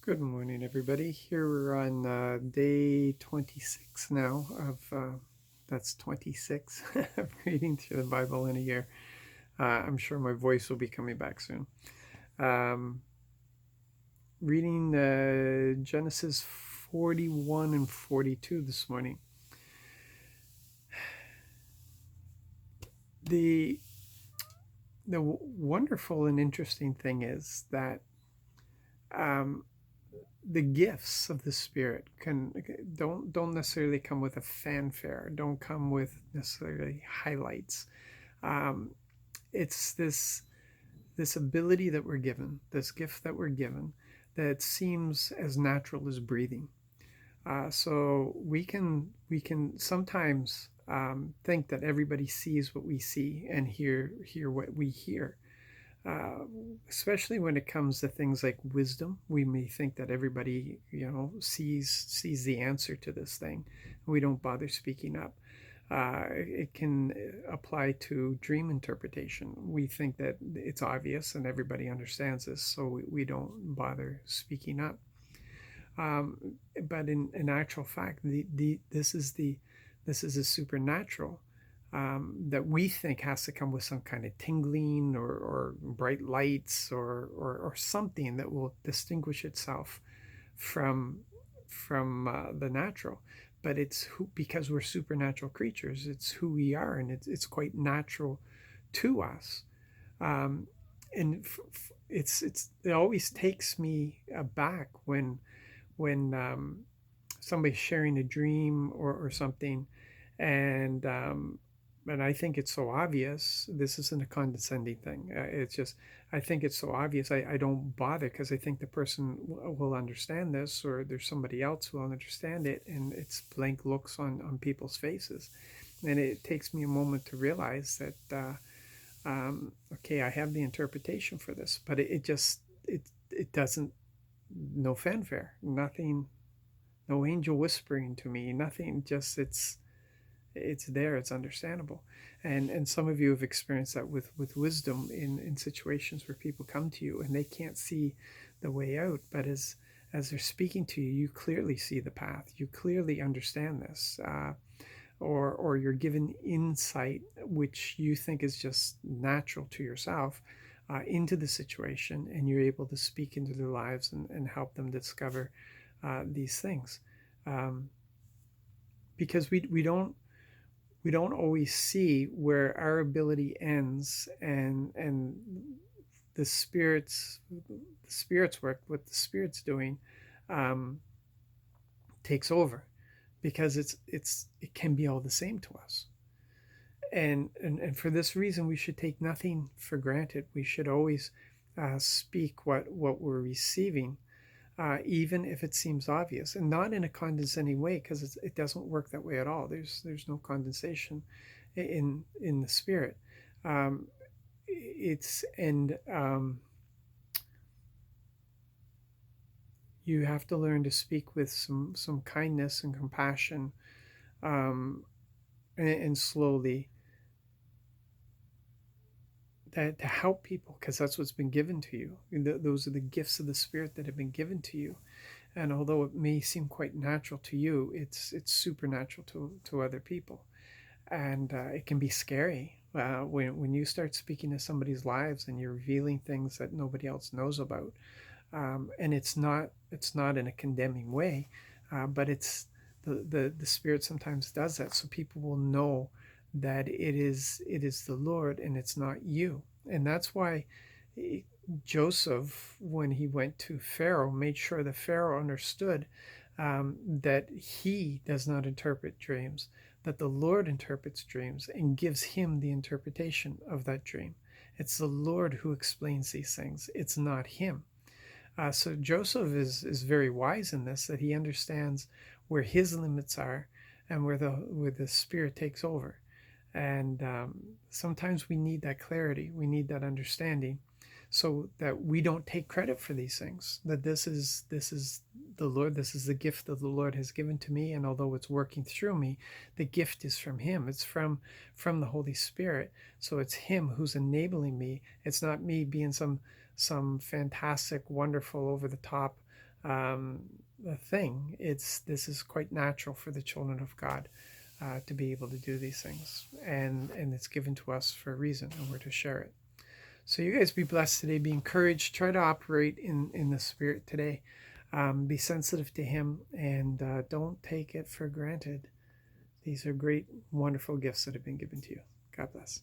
Good morning, everybody. Here we're on day 26 now that's 26 of reading through the Bible in a year. I'm sure my voice will be coming back soon. Um, Reading Genesis 41 and 42 this morning. The the wonderful and interesting thing is that um, the gifts of the Spirit don't necessarily come with a fanfare, don't come with necessarily highlights. Um, it's this ability that we're given, this gift that we're given, that seems as natural as breathing. So we can sometimes think that everybody sees what we see and hear what we hear. Uh, Especially when it comes to things like wisdom, we may think that everybody sees the answer to this thing. We don't bother speaking up. It can apply to dream interpretation. We think that it's obvious and everybody understands this, so we don't bother speaking up. But in actual fact, this is a supernatural that we think has to come with some kind of tingling or bright lights or something that will distinguish itself from the natural. But because we're supernatural creatures, it's who we are, and it's quite natural to us. Um, and it always takes me aback when somebody's sharing a dream or something, and I think it's so obvious. This isn't a condescending thing. It's just I think it's so obvious. I don't bother because I think the person will understand this, or there's somebody else who will understand it, and it's blank looks on people's faces, and it takes me a moment to realize that okay, I have the interpretation for this, but it doesn't, no fanfare, nothing, no angel whispering to me, nothing, just it's there, it's understandable. And some of you have experienced that with wisdom in situations where people come to you and they can't see the way out, but as they're speaking to you, you clearly see the path, you clearly understand this, or you're given insight which you think is just natural to yourself, into the situation, and you're able to speak into their lives and help them discover these things. um, because we don't always see where our ability ends, and the spirits work, what the spirit's doing, um, takes over, because it can be all the same to us. And for this reason, we should take nothing for granted. We should always speak what we're receiving, even if it seems obvious, and not in a condescending way, because it doesn't work that way at all. There's no condensation in the spirit. Um, it's and You have to learn to speak with some kindness and compassion, um, and slowly, that to help people, because that's what's been given to you. Those are the gifts of the spirit that have been given to you. And although it may seem quite natural to you, it's supernatural to other people. And it can be scary when you start speaking to somebody's lives and you're revealing things that nobody else knows about. And it's not in a condemning way, but the spirit sometimes does that, so people will know that it is the Lord and it's not you. And that's why Joseph, when he went to Pharaoh, made sure that Pharaoh understood that he does not interpret dreams, that the Lord interprets dreams and gives him the interpretation of that dream. It's the Lord who explains these things, it's not him. So Joseph is very wise in this, that he understands where his limits are and where the Spirit takes over. And sometimes we need that clarity, we need that understanding, so that we don't take credit for these things. That this is the Lord, this is the gift that the Lord has given to me, and although it's working through me, the gift is from Him. It's from the Holy Spirit. So it's Him who's enabling me. It's not me being some fantastic, wonderful, over the top um, a thing. This is quite natural for the children of God to be able to do these things, and it's given to us for a reason, and we're to share it. So you guys be blessed today. Be encouraged. Try to operate in the Spirit today. Be sensitive to Him, and don't take it for granted. These are great, wonderful gifts that have been given to you. God bless.